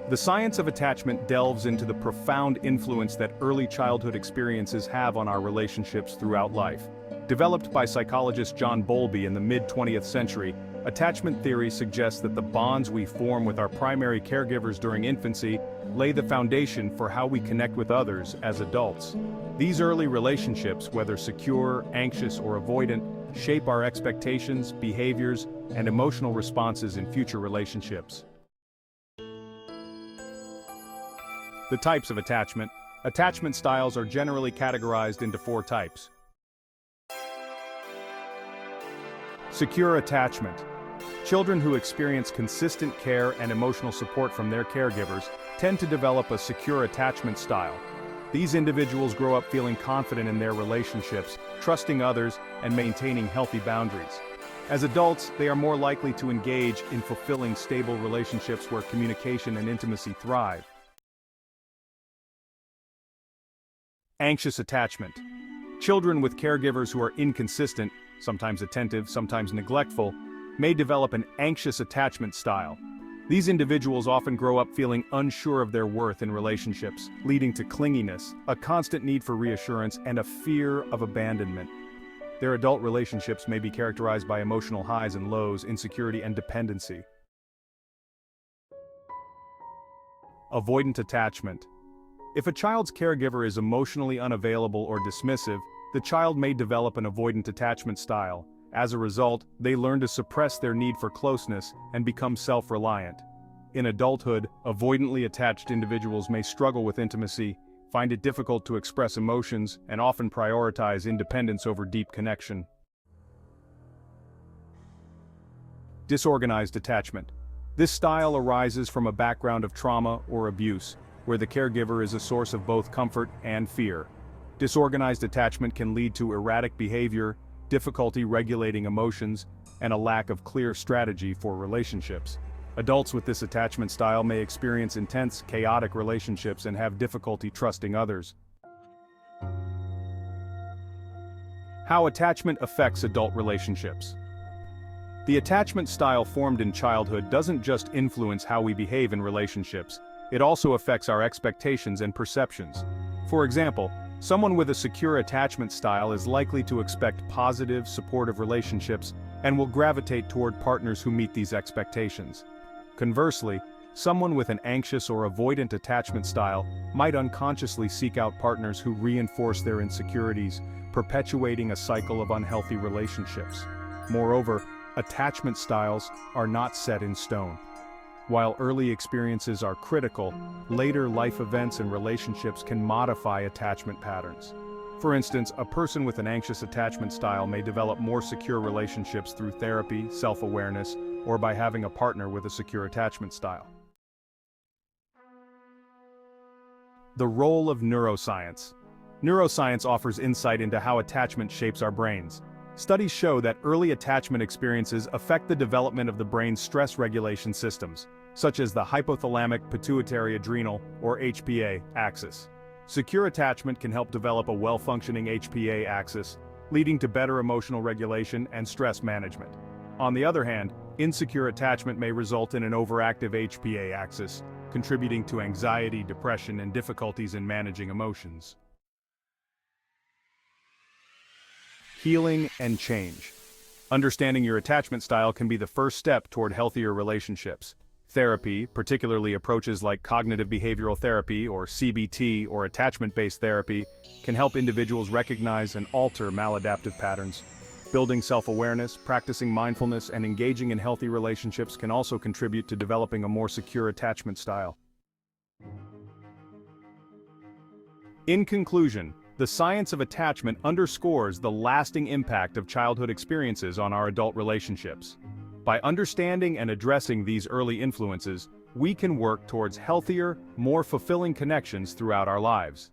The science of attachment delves into the profound influence that early childhood experiences have on our relationships throughout life. Developed by psychologist John Bowlby in the mid-20th century, attachment theory suggests that the bonds we form with our primary caregivers during infancy lay the foundation for how we connect with others as adults. These early relationships, whether secure, anxious, or avoidant, shape our expectations, behaviors, and emotional responses in future relationships. The types of attachment. Attachment styles are generally categorized into 4 types. Secure attachment. Children who experience consistent care and emotional support from their caregivers tend to develop a secure attachment style. These individuals grow up feeling confident in their relationships, trusting others, and maintaining healthy boundaries. As adults, they are more likely to engage in fulfilling, stable relationships where communication and intimacy thrive. Anxious attachment. Children with caregivers who are inconsistent, sometimes attentive, sometimes neglectful, may develop an anxious attachment style. These individuals often grow up feeling unsure of their worth in relationships, leading to clinginess, a constant need for reassurance, and a fear of abandonment. Their adult relationships may be characterized by emotional highs and lows, insecurity, and dependency. Avoidant attachment. If a child's caregiver is emotionally unavailable or dismissive, the child may develop an avoidant attachment style. As a result, they learn to suppress their need for closeness and become self-reliant. In adulthood, avoidantly attached individuals may struggle with intimacy, find it difficult to express emotions, and often prioritize independence over deep connection. Disorganized attachment. This style arises from a background of trauma or abuse, where the caregiver is a source of both comfort and fear. Disorganized attachment can lead to erratic behavior, difficulty regulating emotions, and a lack of clear strategy for relationships. Adults with this attachment style may experience intense, chaotic relationships and have difficulty trusting others. How attachment affects adult relationships. The attachment style formed in childhood doesn't just influence how we behave in relationships, it also affects our expectations and perceptions. For example, someone with a secure attachment style is likely to expect positive, supportive relationships and will gravitate toward partners who meet these expectations. Conversely, someone with an anxious or avoidant attachment style might unconsciously seek out partners who reinforce their insecurities, perpetuating a cycle of unhealthy relationships. Moreover, attachment styles are not set in stone. While early experiences are critical, later life events and relationships can modify attachment patterns. For instance, a person with an anxious attachment style may develop more secure relationships through therapy, self-awareness, or by having a partner with a secure attachment style. The role of neuroscience. Neuroscience offers insight into how attachment shapes our brains. Studies show that early attachment experiences affect the development of the brain's stress regulation systems, such as the hypothalamic pituitary adrenal, or HPA, axis. Secure attachment can help develop a well-functioning HPA axis, leading to better emotional regulation and stress management. On the other hand, insecure attachment may result in an overactive HPA axis, contributing to anxiety, depression, and difficulties in managing emotions. Healing and change. Understanding your attachment style can be the first step toward healthier relationships. Therapy, particularly approaches like cognitive behavioral therapy or CBT or attachment-based therapy, can help individuals recognize and alter maladaptive patterns. Building self-awareness, practicing mindfulness, and engaging in healthy relationships can also contribute to developing a more secure attachment style. In conclusion, the science of attachment underscores the lasting impact of childhood experiences on our adult relationships. By understanding and addressing these early influences, we can work towards healthier, more fulfilling connections throughout our lives.